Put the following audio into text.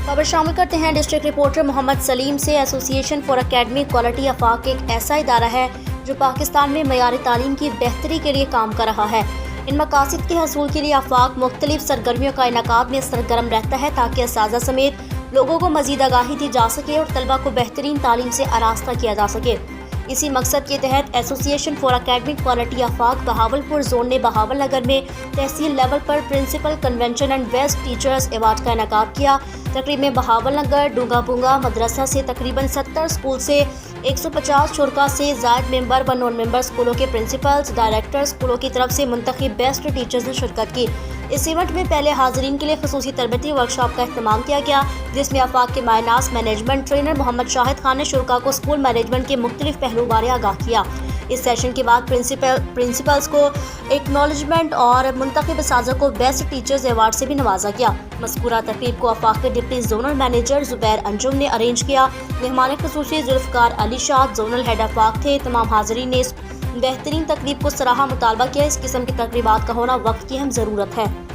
खबर शामिल करते हैं डिस्ट्रिक्ट रिपोर्टर मोहम्मद सलीम से। एसोसिएशन फॉर एकेडमिक क्वालिटी आफाक एक ऐसा इदारा है जो पाकिस्तान में मयारी तालीम की बेहतरी के लिए काम कर रहा है। इन मकासद के हसूल के लिए आफाक मुख्तलिफ सरगर्मियों का इनेकाद में सरगर्म रहता है ताकि असातिज़ा समेत लोगों को मज़ीद आगाही दी जा सके और तलबा को बेहतरीन तालीम से आरास्ता किया जा सके। इसी मकसद के तहत association for academic quality AFAQ Bahawalpur zone ने बहावल नगर में तहसील लेवल पर principal convention and best teachers award का इनेकाद किया। तकरीब में बहावल नगर डूंगाबुंगा मदरसा से तकरीबन 70 स्कूल से 150 शुरका से ज़ायद मेंबर व नॉन मेंबर स्कूलों के प्रिंसिपल्स डायरेक्टर स्कूलों की तरफ से मुंतखब बेस्ट टीचर्स ने शिरकत की। इस इवेंट में पहले हाज़रीन के लिए खसूसी तरबती वर्कशॉप का इख्तिताम किया गया, जिसमें आफाक के मायनास मैनेजमेंट ट्रेनर मोहम्मद शाहिद खान ने शुरका को स्कूल मैनेजमेंट के मुख्तलिफ पहलू बारे आगाह किया। इस सेशन के बाद प्रिंसिपल्स को एक्नॉलेजमेंट और मुंतखब असातिज़ा को बेस्ट टीचर्स अवार्ड से भी नवाजा गया। मज़कूरा तकरीब को आफाक के deputy zonal manager Zubair Anjum ने अरेंज किया। मेहमान खसूसी जुल्फ़कार अली शाह जोनल हेड आफाक थे। तमाम हाज़रीन ने इस बेहतरीन तकरीब को सराहा। मुतालबा किया इस किस्म की तकरीबात का होना वक्त की अहम ज़रूरत है।